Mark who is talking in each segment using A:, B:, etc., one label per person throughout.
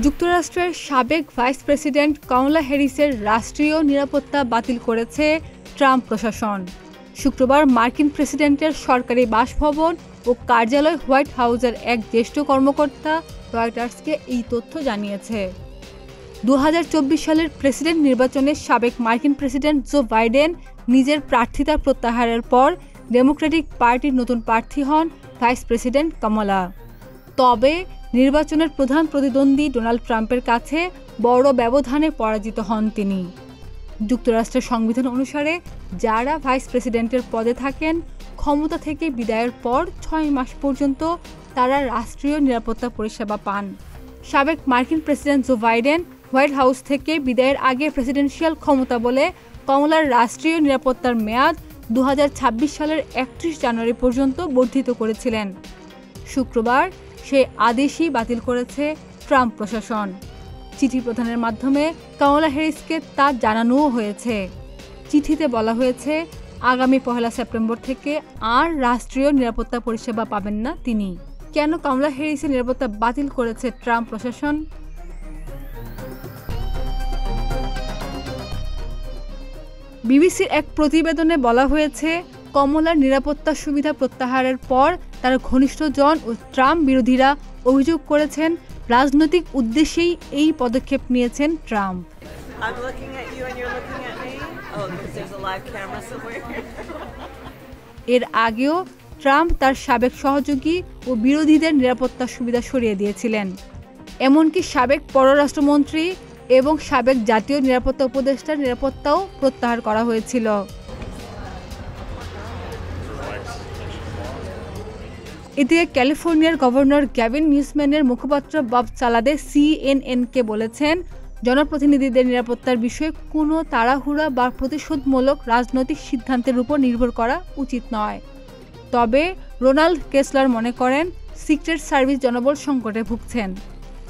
A: যুক্তরাষ্ট্রের সাবেক vice president কমলা হ্যারিসের রাষ্ট্রীয় নিরাপত্তা বাতিল করেছে ট্রাম্প প্রশাসন। শুক্রবার মার্কিন প্রেসিডেন্টের সরকারি বাসভবন ও কার্যালয় হোয়াইট হাউসের এক জ্যেষ্ঠ কর্মকর্তা রয়টার্সকে এই তথ্য জানিয়েছে। 2024 সালের প্রেসিডেন্ট নির্বাচনে সাবেক মার্কিন প্রেসিডেন্ট জো বাইডেন নিজের প্রার্থিতা প্রত্যাহারের পর ডেমোক্রেটিক পার্টির নতুন প্রার্থী হন ভাইস প্রেসিডেন্ট কমলা। তবে নির্বাচনের প্রধান প্রতিদ্বন্দ্বী ডোনাল্ড ট্রাম্পের কাছে বড় ব্যবধানে পরাজিত হন তিনি। যুক্তরাষ্ট্রের সংবিধান অনুসারে যারা ভাইস প্রেসিডেন্টের পদে থাকেন, ক্ষমতা থেকে বিদায়ের পর 6 মাস পর্যন্ত তারা রাষ্ট্রীয় নিরাপত্তা পরিষেবা পান। সাবেক মার্কিন president Joe Biden White House থেকে বিদায়ের আগে প্রেসিডেন্সিয়াল ক্ষমতা বলে কমলার রাষ্ট্রীয় নিরাপত্তার মেয়াদ 2026 সালের 31 জানুয়ারি পর্যন্ত বর্ধিত করেছিলেন। শুক্রবার সে আদেশই বাতিল করেছে ট্রাম্প প্রশাসন। চিঠি প্রদানের মাধ্যমে কমলা হ্যারিসকে তা জানানোও হয়েছে। চিঠিতে বলা হয়েছে, আগামী 1 সেপ্টেম্বর থেকে আর রাষ্ট্রীয় নিরাপত্তা পরিষেবা পাবেন না তিনি। কেন কমলা হ্যারিসের নিরাপত্তা বাতিল করেছে ট্রাম্প প্রশাসন? বিবিসির এক প্রতিবেদনে বলা হয়েছে, কমলার নিরাপত্তা সুবিধা প্রত্যাহারের পর তার ঘনিষ্ঠজন ও ট্রাম্প বিরোধীরা অভিযোগ করেছেন রাজনৈতিক উদ্দেশ্যেই এই পদক্ষেপ নিয়েছেন ট্রাম্প। এর আগেও ট্রাম্প তার সাবেক সহযোগী ও বিরোধীদের নিরাপত্তা সুবিধা সরিয়ে দিয়েছিলেন। এমনকি সাবেক পররাষ্ট্রমন্ত্রী এবং সাবেক জাতীয় নিরাপত্তা উপদেষ্টার নিরাপত্তাও প্রত্যাহার করা হয়েছিল। এদিকে ক্যালিফোর্নিয়ার গভর্নর গ্যাভিন নিউসম্যানের মুখপাত্র বব চালাদে CNN-কে বলেছেন, জনপ্রতিনিধিদের নিরাপত্তার বিষয়ে কোনো তাড়াহুড়া বা প্রতিশোধমূলক রাজনৈতিক সিদ্ধান্তের উপর নির্ভর করা উচিত নয়। তবে রোনাল্ড কেসলার মনে করেন, সিক্রেট সার্ভিস জনবল সংকটে ভুগছেন।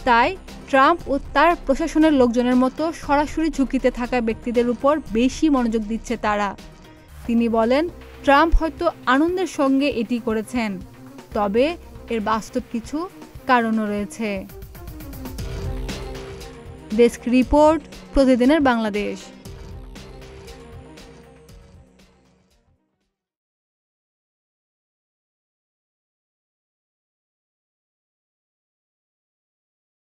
A: তাই ট্রাম্প ও তার প্রশাসনের লোকজনের মতো সরাসরি ঝুঁকিতে থাকা ব্যক্তিদের উপর বেশি মনোযোগ দিচ্ছে তারা। তিনি বলেন, ট্রাম্প হয়তো আনন্দের সঙ্গে এটি করেছেন, তবে এর বাস্তব কিছু কারণও রয়েছে। ডেস্ক রিপোর্ট, প্রতিদিনের বাংলাদেশ।